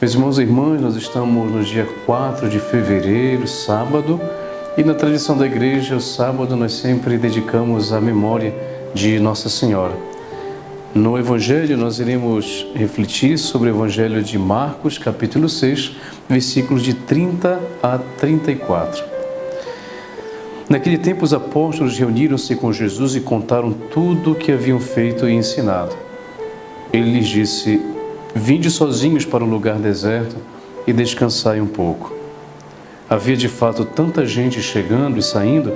Meus irmãos e irmãs, nós estamos no dia 4 de fevereiro, sábado, e na tradição da igreja, o sábado nós sempre dedicamos à memória de Nossa Senhora. No Evangelho, nós iremos refletir sobre o Evangelho de Marcos, capítulo 6, versículos de 30 a 34. Naquele tempo, os apóstolos reuniram-se com Jesus e contaram tudo o que haviam feito e ensinado. Ele lhes disse: vinde sozinhos para um lugar deserto e descansai um pouco. Havia de fato tanta gente chegando e saindo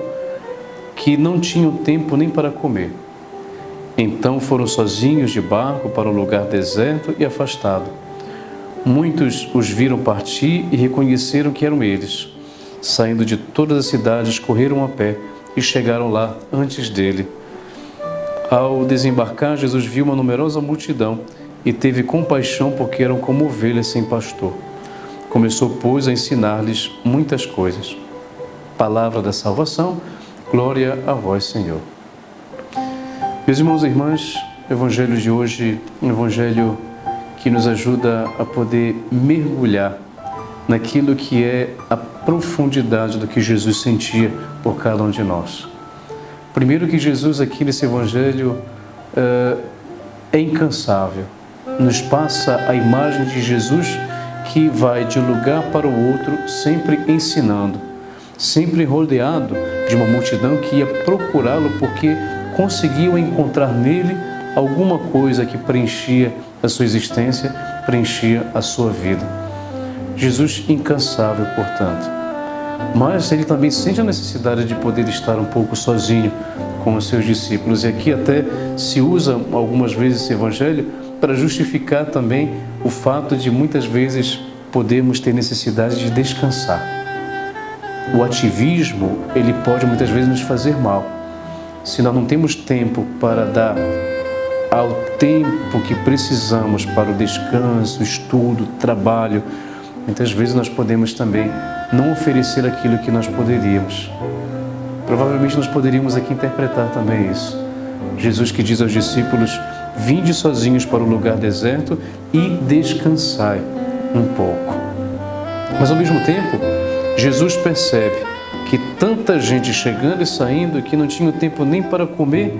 que não tinham tempo nem para comer. Então foram sozinhos de barco para um lugar deserto e afastado. Muitos os viram partir e reconheceram que eram eles. Saindo de todas as cidades, correram a pé e chegaram lá antes dele. Ao desembarcar, Jesus viu uma numerosa multidão e teve compaixão porque eram como ovelhas sem pastor. Começou, pois, a ensinar-lhes muitas coisas. Palavra da salvação, glória a vós, Senhor. Meus irmãos e irmãs, o Evangelho de hoje é um Evangelho que nos ajuda a poder mergulhar naquilo que é a profundidade do que Jesus sentia por cada um de nós. Primeiro que Jesus aqui nesse Evangelho é incansável, nos passa a imagem de Jesus que vai de um lugar para o outro sempre ensinando, sempre rodeado de uma multidão que ia procurá-lo porque conseguiam encontrar nele alguma coisa que preenchia a sua existência, preenchia a sua vida. Jesus incansável, portanto. Mas ele também sente a necessidade de poder estar um pouco sozinho com os seus discípulos. E aqui até se usa algumas vezes esse evangelho para justificar também o fato de muitas vezes podermos ter necessidade de descansar. O ativismo, ele pode muitas vezes nos fazer mal. Se nós não temos tempo para dar ao tempo que precisamos para o descanso, estudo, trabalho, muitas vezes nós podemos também não oferecer aquilo que nós poderíamos. Provavelmente nós poderíamos aqui interpretar também isso. Jesus que diz aos discípulos: vinde sozinhos para o lugar deserto e descansai um pouco. Mas ao mesmo tempo, Jesus percebe que tanta gente chegando e saindo que não tinha tempo nem para comer,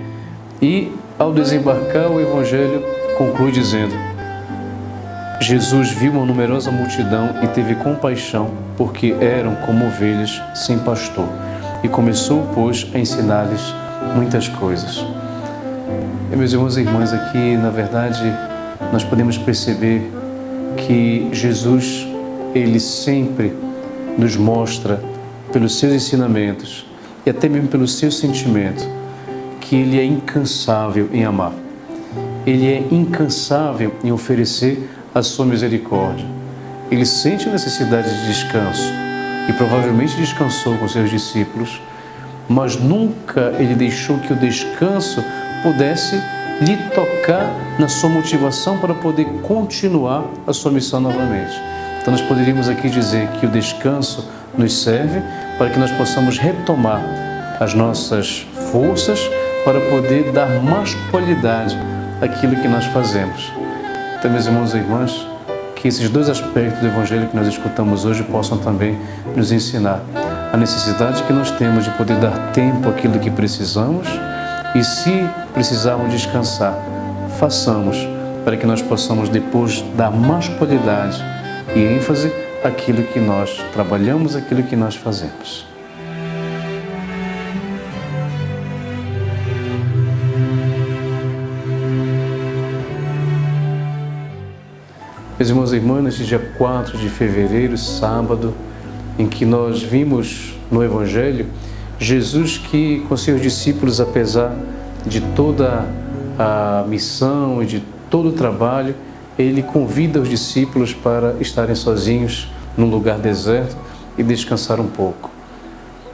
e ao desembarcar o Evangelho conclui dizendo: Jesus viu uma numerosa multidão e teve compaixão porque eram como ovelhas sem pastor, e começou, pois, a ensinar-lhes muitas coisas. E, meus irmãos e irmãs, aqui na verdade nós podemos perceber que Jesus, ele sempre nos mostra pelos seus ensinamentos e até mesmo pelo seu sentimento que ele é incansável em amar. Ele é incansável em oferecer a sua misericórdia. Ele sente a necessidade de descanso e provavelmente descansou com seus discípulos, mas nunca ele deixou que o descanso pudesse lhe tocar na sua motivação para poder continuar a sua missão novamente. Então nós poderíamos aqui dizer que o descanso nos serve para que nós possamos retomar as nossas forças para poder dar mais qualidade àquilo que nós fazemos. Então, meus irmãos e irmãs, que esses dois aspectos do Evangelho que nós escutamos hoje possam também nos ensinar a necessidade que nós temos de poder dar tempo àquilo que precisamos e, se precisarmos descansar, façamos para que nós possamos depois dar mais qualidade e ênfase àquilo que nós trabalhamos, àquilo que nós fazemos. Meus irmãos e irmãs, neste dia 4 de fevereiro, sábado, em que nós vimos no Evangelho Jesus que com seus discípulos, apesar de toda a missão e de todo o trabalho, ele convida os discípulos para estarem sozinhos num lugar deserto e descansar um pouco.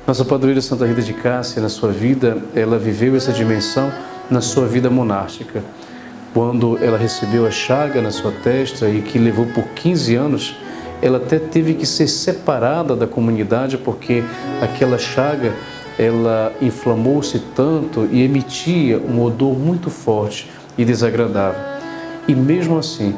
Nossa padroeira Santa Rita de Cássia, na sua vida, ela viveu essa dimensão na sua vida monástica. Quando ela recebeu a chaga na sua testa e que levou por 15 anos, ela até teve que ser separada da comunidade porque aquela chaga, ela inflamou-se tanto e emitia um odor muito forte e desagradável. E mesmo assim,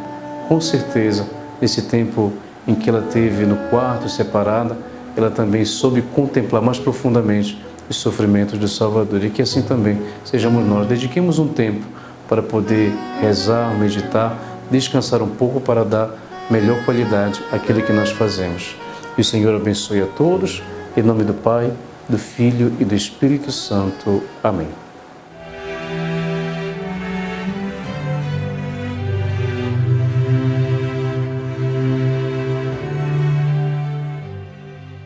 com certeza, nesse tempo em que ela teve no quarto separada, ela também soube contemplar mais profundamente os sofrimentos do Salvador, e que assim também sejamos nós. Dediquemos um tempo para poder rezar, meditar, descansar um pouco para dar melhor qualidade àquilo que nós fazemos. E o Senhor abençoe a todos, em nome do Pai, do Filho e do Espírito Santo. Amém.